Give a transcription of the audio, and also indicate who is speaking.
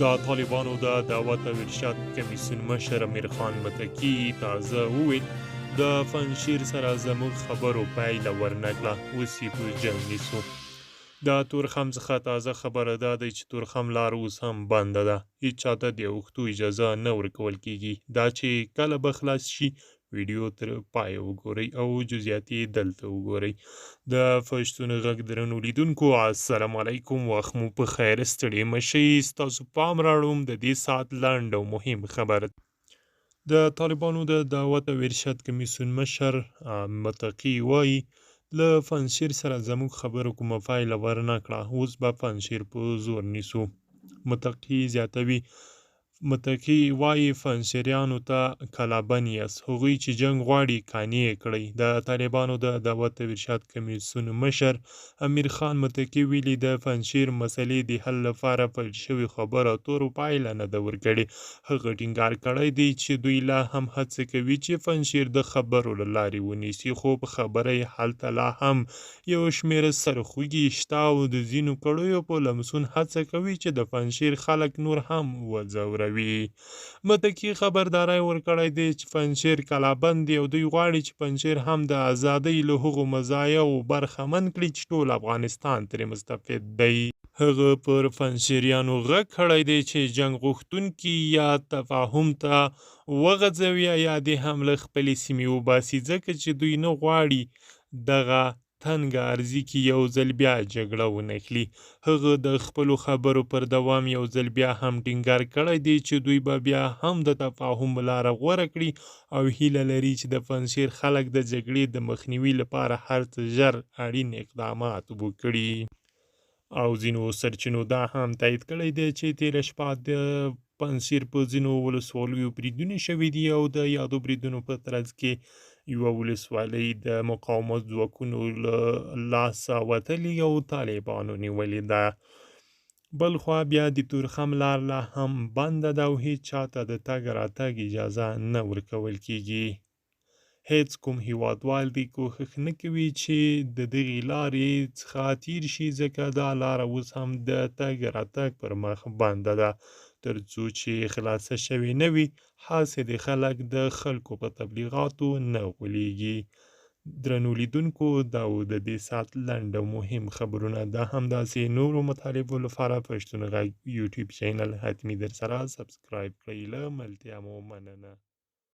Speaker 1: د طالبانو د دعوت او ارشاد کمیسیون مشر امیر خان متکي تازه وویل د پنجشیر سره زموږ خبرو پایله ورنکړه، اوس یې په جنګ نیسو. د تورخم څخه تازه خبره دا دی چې تورخم لار اوس هم بنده ده، هیڅ چاته د اوښتو اجازه نه ورکول کیږي. دا چې کله به خلاص شي ویډیو تر پای وګورئ او جزئیات یې دلته وګورئ. د پښتون غږ درنو لیدونکو السلام علیکم، وخت مو په خیر، ستړي مشئ. ستاسو پام راړوم د دې ساعت لنډ او مهم خبر. د طالبانو د دعوت او ارشاد کمیسیون مشر متقي وایي له پنجشیر سره زموږ خبرو کومه پایله ورنه کړه، اوس به پنجشیر په زور نیسو. متقي وایي پنجشیریانو ته کلابند یاست، هغوی چې جنګ غواړي قانع یې کړئ. د طالبانو د دعوت او ارشاد کمیسیون مشر امیر خان متقي ویلي د پنجشیر مسلې د حل لپاره پیل شوې خبرو اترو پایله نه ده ورکړې. هغه ټینګار کړی دی چې دوی لا هم هڅه کوي چې پنجشیر د خبرو له لارې ونیسي، خو په خبره یې هلته لا هم یو شمېر سرخوږي شته او د ځینو کړیو په لمسون هڅه کوي چې د پنجشیر خلک نور هم وځوروي. متکي خبرداری ورکړی دی چې پنجشیر کلابند دی او دوی غواړي چې پنجشیر هم د ازادۍ له هغو مزایاوو برخمن کړي چې ټول افغانستان ترې مستفید دی. هغه پر پنجشیریانو غږ کړی دی چې جنګ غوښتونکي یا تفاهم ته وغځوي یا دې هم له خپلې سیمې وباسي، ځکه چې دوی نه غواړي دغه تنګه ارزي کې یو ځل بیا جګړه ونښلي. هغه د خپلو خبرو پر دوام یو ځل بیا هم ټینګار کړی دی چې دوی به بیا هم د تفاهم لاره غوره کړي او هیله لري چې د پنجشیر خلک د جګړې د مخنیوي لپاره هر څه ژر اړین اقدامات وکړي. او ځینو سرچینو دا هم تایید کړی دی چې تېره شپه د پنجشیر په ځینو ولسوالیو بریدونه شوي دي او د یادو بریدونو په ترڅ کې یوه ولسوالۍ د مقاومت ځواکونو له لاسه وتلې او طالبانو نیولې ده. بل خوا بیا د تورخم لار لا هم بنده ده او هیڅ چاته د تګ راتګ اجازه نه ورکول کیږي. هیڅ کوم هیوادوال دی کوښښ نه کوي چې د دغې لارې څخه تیر شي، ځکه دا لاره اوس هم د تګ راتګ پر مخ بنده ده تر څو چې خلاصه شوې نه وي، هسې د خلک د خلکو په تبلیغاتو نه غولیږي. درنو لیدونکو دا و د دې ساعت لنډ او مهم خبرونه. دا همداسې نورو مطالبو لپاره پښتون غږ یوټیوب چینل حتمي در سره سبسکرایب کړئ. له ملتیا مو مننه.